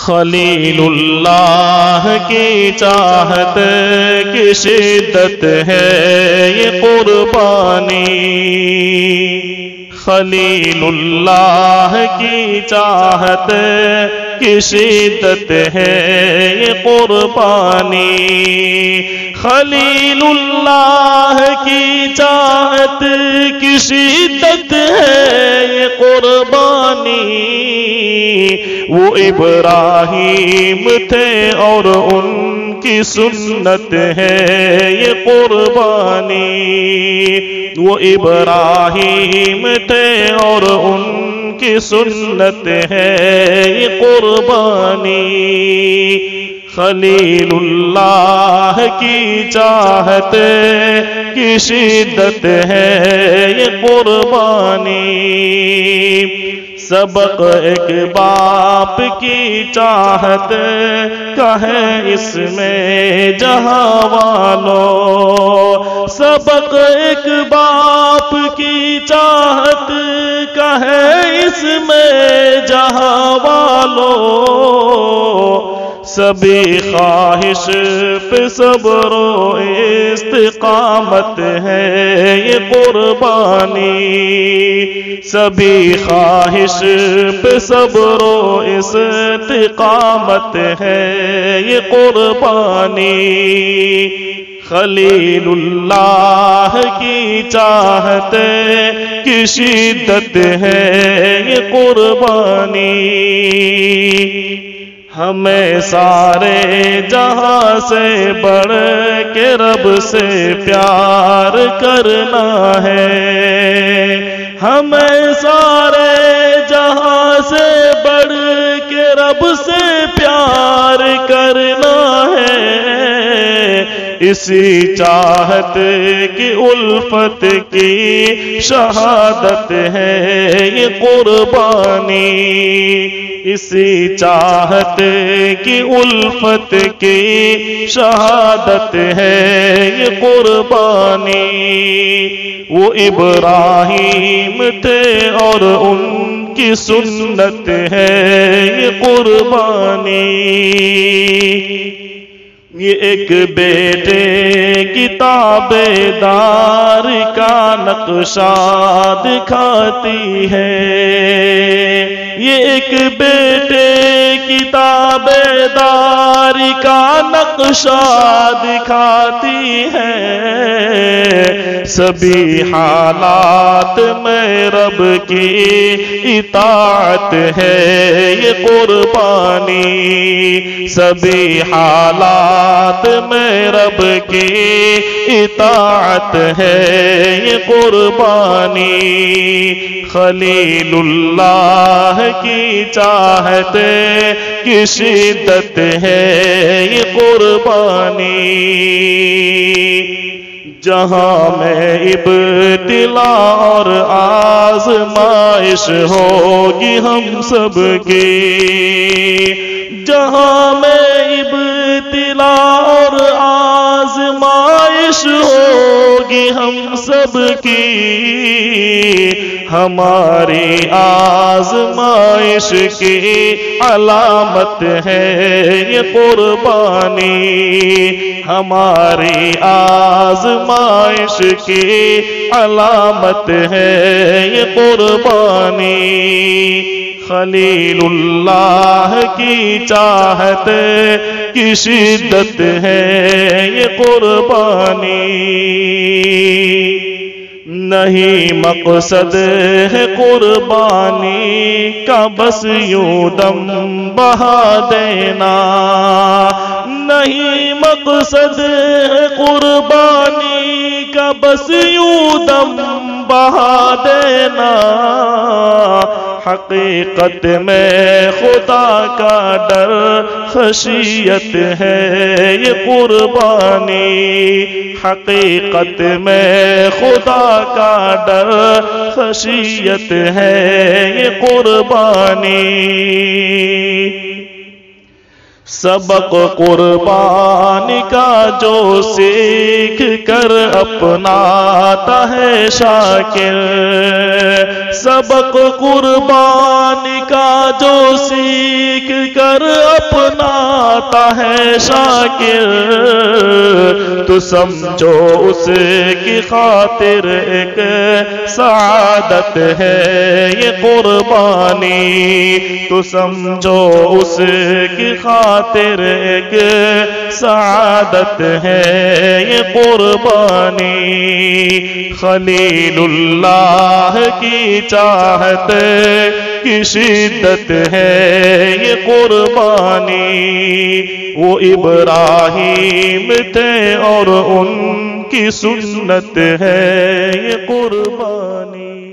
خلیل اللہ کی چاہت کی شدت ہے یہ قربانی، خلیل اللہ کی چاہت کی شدت ہے یہ قربانی، خلیل اللہ کی چاہت کی شدت ہے یہ قربانی، وہ ابراہیم تھے اور ان کی سنت ہے یہ قربانی، وہ ابراہیم تھے اور ان کی سنت ہے یہ قربانی، خلیل اللہ کی چاہت کی شدت ہے یہ قربانی، سبق ایک باپ کی چاہت کا ہے اس میں جہاں والوں، سبق ایک باپ کی چاہت کا ہے اس میں جہاں والوں، سبھی خواہش پہ صبر و استقامت ہے یہ قربانی، سبھی خواہش پہ صبر و استقامت ہے یہ قربانی، خلیل اللہ کی چاہت کی شدت ہے یہ قربانی، ہمیں سارے جہاں سے بڑھ کے رب سے پیار کرنا ہے، ہمیں سارے جہاں سے بڑھ کے رب سے پیار کرنا ہے، اسی چاہت کی الفت کی شہادت ہے یہ قربانی، اسی چاہت کی الفت کی شہادت ہے یہ قربانی، وہ ابراہیم تھے اور ان کی سنت ہے یہ قربانی، یہ ایک بیٹے کی تابعدار کا نقشہ دکھاتی ہے، یہ ایک بیٹے کی تابعدار کا نقشہ دکھاتی ہے، سبھی حالات میں رب کی اطاعت ہے یہ قربانی، سبھی حالات میں رب کی اطاعت ہے یہ قربانی، خلیل اللہ کی چاہت کی شدت ہے یہ قربانی، جہاں میں ابتلا اور آزمائش ہوگی ہم سب کی، جہاں میں ابتلا اور آزمائش ہوگی ہم سب کی، ہماری آزمائش کی علامت ہے یہ قربانی، ہماری آزمائش کی علامت ہے یہ قربانی، خلیل اللہ کی چاہت کی شدت ہے یہ قربانی، نہیں مقصد ہے قربانی کا بس یوں دم بہا دینا، نہیں مقصد ہے قربانی کا بس یوں دم بہا دینا، حقیقت میں خدا کا ڈر خشیت ہے یہ قربانی، حقیقت میں خدا کا ڈر خشیت ہے یہ قربانی، سبق قربانی کا جو سیکھ کر اپناتا ہے شاکر، سبق قربانی کا جو سیکھ کر اپناتا ہے شاکر، تو سمجھو اس کی خاطر ایک سعادت ہے یہ قربانی، تو سمجھو اس کی خاطر ایک سعادت ہے یہ قربانی۔ خلیل اللہ کی چاہت کی شدت ہے یہ قربانی، وہ ابراہیم تھے اور ان کی سنت ہے یہ قربانی۔